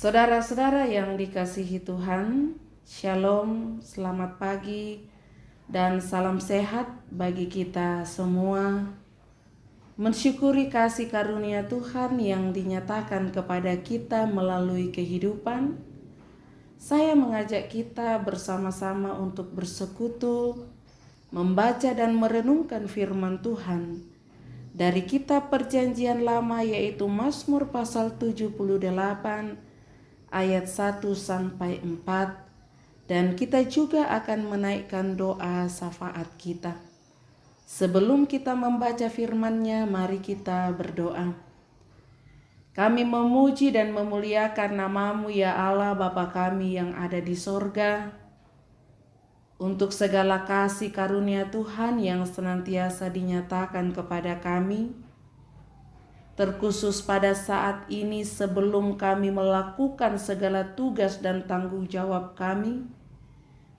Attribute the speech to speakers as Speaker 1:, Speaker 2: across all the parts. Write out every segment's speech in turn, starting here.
Speaker 1: Saudara-saudara yang dikasihi Tuhan, Shalom, selamat pagi, dan salam sehat bagi kita semua. Mensyukuri kasih karunia Tuhan yang dinyatakan kepada kita melalui kehidupan, saya mengajak kita bersama-sama untuk bersekutu, membaca dan merenungkan firman Tuhan dari kitab Perjanjian Lama, yaitu Mazmur pasal 78 ayat 1-4, dan kita juga akan menaikkan doa syafaat kita. Sebelum kita membaca firman-Nya, mari kita berdoa. Kami memuji dan memuliakan nama-Mu ya Allah Bapa kami yang ada di sorga, untuk segala kasih karunia Tuhan yang senantiasa dinyatakan kepada kami, terkhusus pada saat ini sebelum kami melakukan segala tugas dan tanggung jawab kami,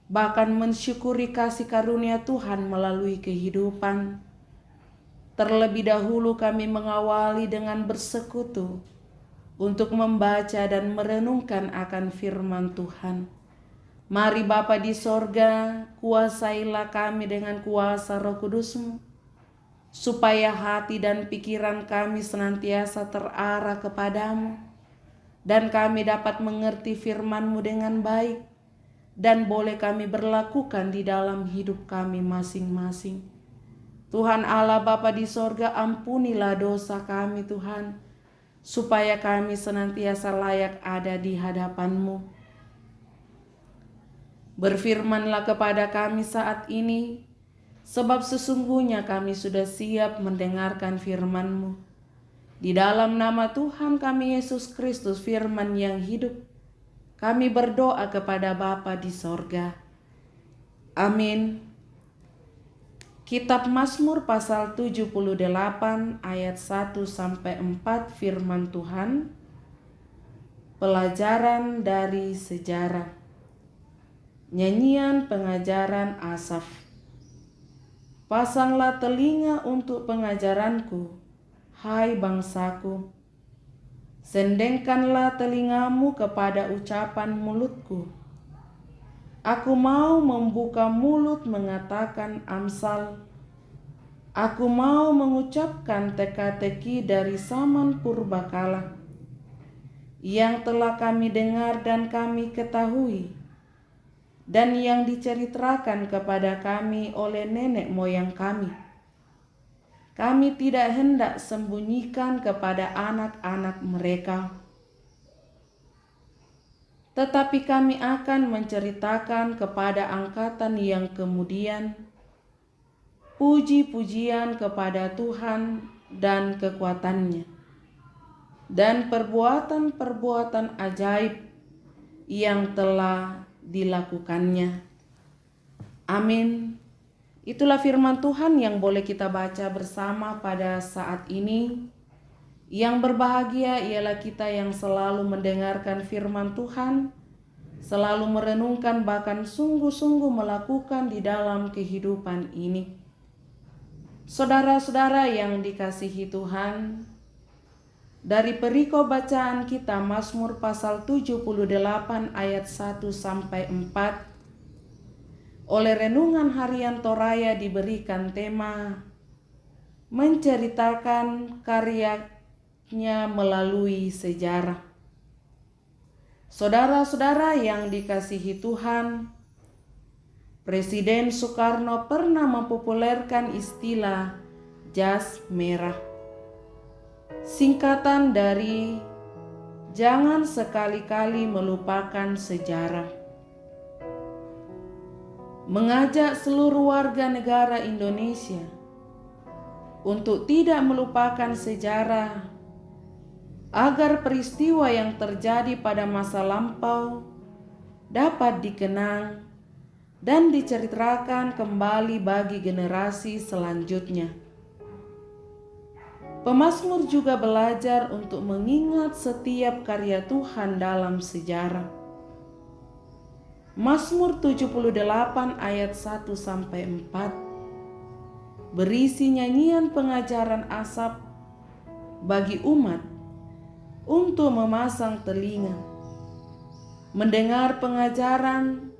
Speaker 1: bahkan mensyukuri kasih karunia Tuhan melalui kehidupan. Terlebih dahulu kami mengawali dengan bersekutu untuk membaca dan merenungkan akan firman Tuhan. Mari Bapa di sorga, kuasailah kami dengan kuasa Roh Kudus-Mu, supaya hati dan pikiran kami senantiasa terarah kepadamu, dan kami dapat mengerti firman-Mu dengan baik, dan boleh kami berlakukan di dalam hidup kami masing-masing. Tuhan Allah Bapa di sorga, ampunilah dosa kami Tuhan, supaya kami senantiasa layak ada di hadapan-Mu. Berfirmanlah kepada kami saat ini, sebab sesungguhnya kami sudah siap mendengarkan firman-Mu. Di dalam nama Tuhan kami Yesus Kristus, firman yang hidup, kami berdoa kepada Bapa di sorga. Amin. Kitab Mazmur pasal 78 ayat 1-4 firman Tuhan. Pelajaran dari sejarah. Nyanyian pengajaran Asaf. Pasanglah telinga untuk pengajaranku, hai bangsaku. Sendengkanlah telingamu kepada ucapan mulutku. Aku mau membuka mulut mengatakan amsal. Aku mau mengucapkan teka-teki dari zaman purbakala, yang telah kami dengar dan kami ketahui, dan yang diceritakan kepada kami oleh nenek moyang kami. Kami tidak hendak sembunyikan kepada anak-anak mereka, tetapi kami akan menceritakan kepada angkatan yang kemudian puji-pujian kepada Tuhan dan kekuatannya, dan perbuatan-perbuatan ajaib yang telah dilakukannya. Amin. Itulah firman Tuhan yang boleh kita baca bersama pada saat ini. Yang berbahagia ialah kita yang selalu mendengarkan firman Tuhan, selalu merenungkan, bahkan sungguh-sungguh melakukan di dalam kehidupan ini. Saudara-saudara yang dikasihi Tuhan, dari perikop bacaan kita Mazmur pasal 78 ayat 1-4, oleh renungan harian Toraya diberikan tema menceritakan karyanya melalui sejarah. Saudara-saudara yang dikasihi Tuhan, Presiden Soekarno pernah mempopulerkan istilah jas merah, singkatan dari jangan sekali-kali melupakan sejarah. Mengajak seluruh warga negara Indonesia untuk tidak melupakan sejarah, agar peristiwa yang terjadi pada masa lampau dapat dikenang dan diceritakan kembali bagi generasi selanjutnya. Pemazmur juga belajar untuk mengingat setiap karya Tuhan dalam sejarah. Mazmur 78 ayat 1-4 berisi nyanyian pengajaran Asaf bagi umat untuk memasang telinga mendengar pengajaran,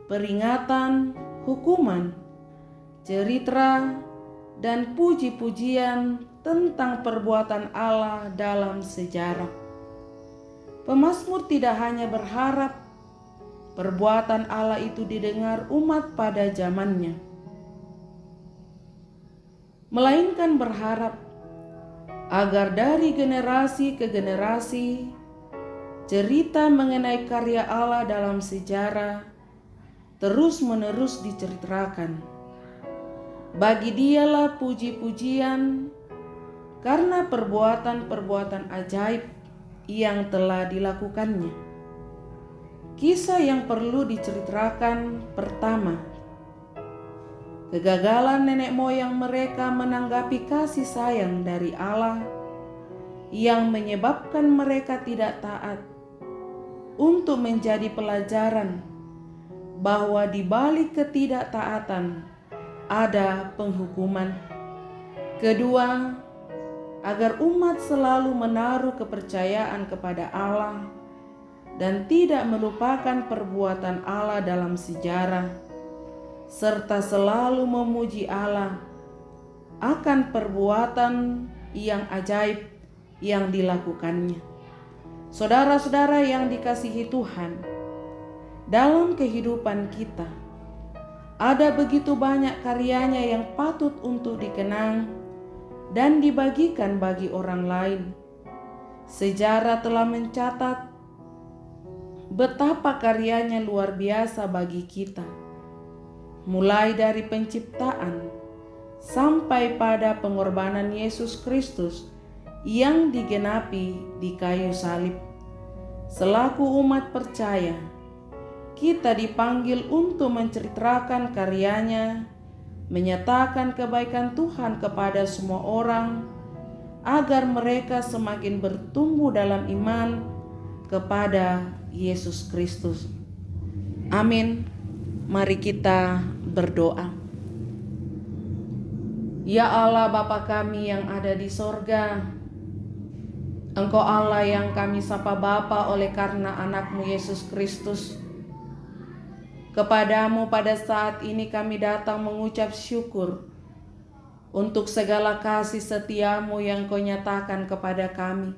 Speaker 1: peringatan, hukuman, cerita, dan puji-pujian tentang perbuatan Allah dalam sejarah. Pemazmur tidak hanya berharap perbuatan Allah itu didengar umat pada zamannya, melainkan berharap agar dari generasi ke generasi cerita mengenai karya Allah dalam sejarah terus-menerus diceritakan. Bagi Dialah puji-pujian karena perbuatan-perbuatan ajaib yang telah dilakukannya. Kisah yang perlu diceritakan pertama, kegagalan nenek moyang mereka menanggapi kasih sayang dari Allah yang menyebabkan mereka tidak taat, untuk menjadi pelajaran bahwa di balik ketidaktaatan ada penghukuman. Kedua, agar umat selalu menaruh kepercayaan kepada Allah dan tidak melupakan perbuatan Allah dalam sejarah, serta selalu memuji Allah akan perbuatan yang ajaib yang dilakukannya. Saudara-saudara yang dikasihi Tuhan, dalam kehidupan kita ada begitu banyak karyanya yang patut untuk dikenang dan dibagikan bagi orang lain. Sejarah telah mencatat betapa karyanya luar biasa bagi kita, mulai dari penciptaan sampai pada pengorbanan Yesus Kristus yang digenapi di kayu salib. Selaku umat percaya, kita dipanggil untuk menceritakan karyanya, menyatakan kebaikan Tuhan kepada semua orang, agar mereka semakin bertumbuh dalam iman kepada Yesus Kristus. Amin. Mari kita berdoa. Ya Allah Bapa kami yang ada di sorga, Engkau Allah yang kami sapa Bapa oleh karena anak-Mu Yesus Kristus. Kepadamu pada saat ini kami datang mengucap syukur untuk segala kasih setia-Mu yang Kau nyatakan kepada kami.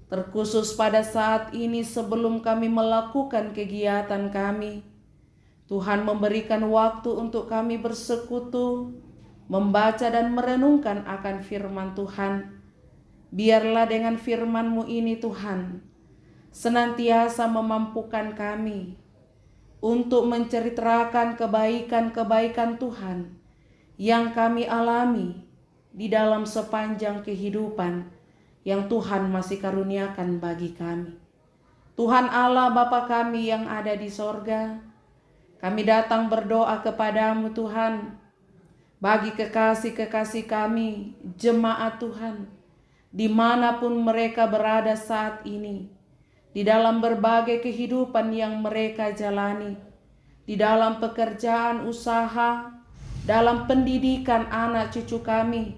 Speaker 1: Terkhusus pada saat ini sebelum kami melakukan kegiatan kami, Tuhan memberikan waktu untuk kami bersekutu, membaca dan merenungkan akan firman Tuhan. Biarlah dengan firman-Mu ini Tuhan, senantiasa memampukan kami untuk menceritakan kebaikan-kebaikan Tuhan yang kami alami di dalam sepanjang kehidupan yang Tuhan masih karuniakan bagi kami. Tuhan Allah Bapa kami yang ada di sorga, kami datang berdoa kepadamu Tuhan, bagi kekasih-kekasih kami, jemaat Tuhan, dimanapun mereka berada saat ini, di dalam berbagai kehidupan yang mereka jalani, di dalam pekerjaan usaha, dalam pendidikan anak cucu kami,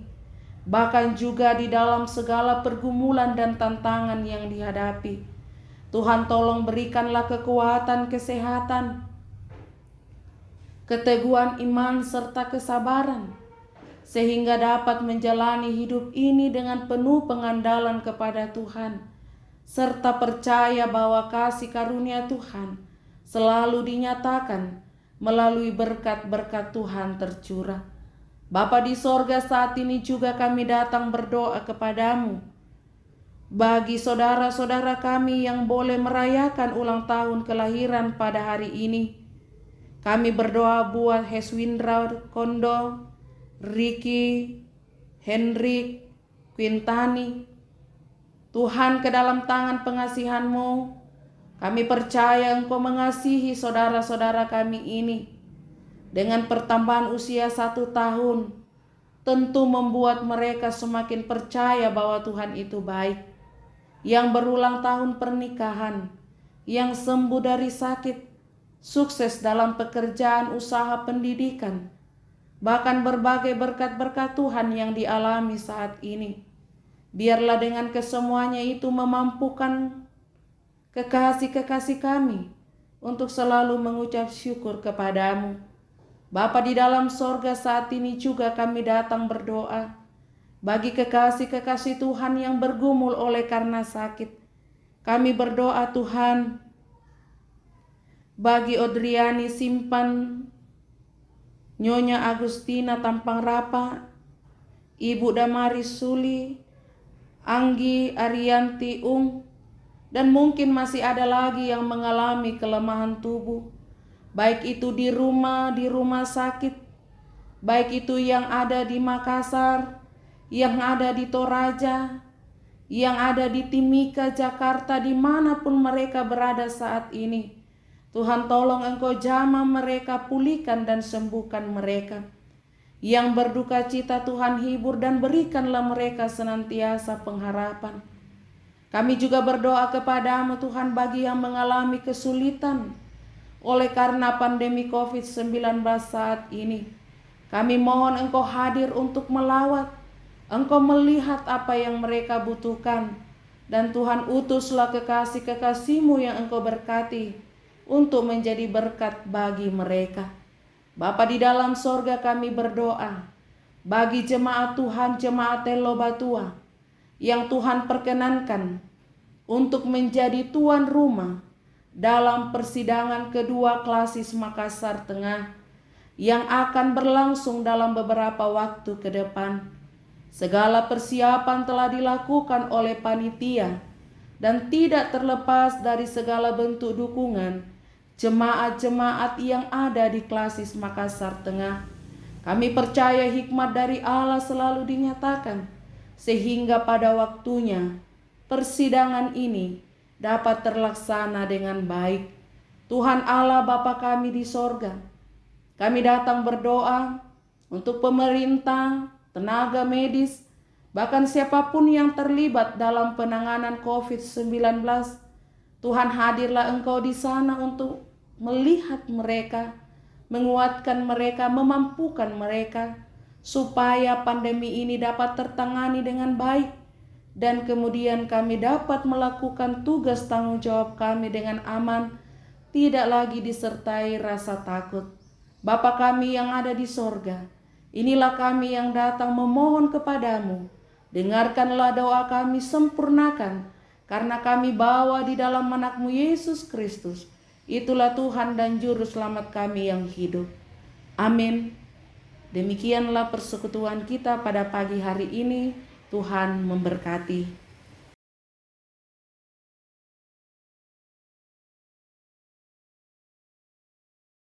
Speaker 1: bahkan juga di dalam segala pergumulan dan tantangan yang dihadapi. Tuhan tolong berikanlah kekuatan, kesehatan, keteguhan iman serta kesabaran, sehingga dapat menjalani hidup ini dengan penuh pengandalan kepada Tuhan, serta percaya bahwa kasih karunia Tuhan selalu dinyatakan melalui berkat-berkat Tuhan tercurah. Bapa di sorga, saat ini juga kami datang berdoa kepadamu bagi saudara-saudara kami yang boleh merayakan ulang tahun kelahiran pada hari ini. Kami berdoa buat Heswindra Kondo, Ricky, Henrik, Quintani. Tuhan, ke dalam tangan pengasihan-Mu, kami percaya Engkau mengasihi saudara-saudara kami ini. Dengan pertambahan usia 1 tahun, tentu membuat mereka semakin percaya bahwa Tuhan itu baik. Yang berulang tahun pernikahan, yang sembuh dari sakit, sukses dalam pekerjaan usaha pendidikan, bahkan berbagai berkat-berkat Tuhan yang dialami saat ini. Biarlah dengan kesemuanya itu memampukan kekasih-kekasih kami untuk selalu mengucap syukur kepadamu. Bapa di dalam sorga, saat ini juga kami datang berdoa bagi kekasih-kekasih Tuhan yang bergumul oleh karena sakit. Kami berdoa Tuhan bagi Odriani Simpan, Nyonya Agustina Tampang Rapa, Ibu Damaris Suli, Anggi Arianti dan mungkin masih ada lagi yang mengalami kelemahan tubuh, baik itu di rumah sakit, baik itu yang ada di Makassar, yang ada di Toraja, yang ada di Timika, Jakarta, dimanapun mereka berada saat ini. Tuhan, tolong Engkau jamah mereka, pulihkan dan sembuhkan mereka. Yang berduka cita Tuhan hibur dan berikanlah mereka senantiasa pengharapan. Kami juga berdoa kepadamu Tuhan bagi yang mengalami kesulitan oleh karena pandemi COVID-19 saat ini. Kami mohon Engkau hadir untuk melawat, Engkau melihat apa yang mereka butuhkan. Dan Tuhan, utuslah kekasih-kekasih-Mu yang Engkau berkati untuk menjadi berkat bagi mereka. Bapa di dalam sorga, kami berdoa bagi jemaat Tuhan, jemaat Telo Batua yang Tuhan perkenankan untuk menjadi tuan rumah dalam persidangan kedua Klasis Makassar Tengah yang akan berlangsung dalam beberapa waktu ke depan. Segala persiapan telah dilakukan oleh panitia dan tidak terlepas dari segala bentuk dukungan jemaat-jemaat yang ada di Klasis Makassar Tengah. Kami percaya hikmat dari Allah selalu dinyatakan, sehingga pada waktunya persidangan ini dapat terlaksana dengan baik. Tuhan Allah Bapa kami di sorga, kami datang berdoa untuk pemerintah, tenaga medis, bahkan siapapun yang terlibat dalam penanganan COVID-19. Tuhan, hadirlah Engkau di sana untuk melihat mereka, menguatkan mereka, memampukan mereka, supaya pandemi ini dapat tertangani dengan baik, dan kemudian kami dapat melakukan tugas tanggung jawab kami dengan aman, tidak lagi disertai rasa takut. Bapa kami yang ada di sorga, inilah kami yang datang memohon kepadamu, dengarkanlah doa kami, sempurnakan, karena kami bawa di dalam anak-Mu Yesus Kristus. Itulah Tuhan dan Juru Selamat kami yang hidup. Amin. Demikianlah persekutuan kita pada pagi hari ini. Tuhan memberkati.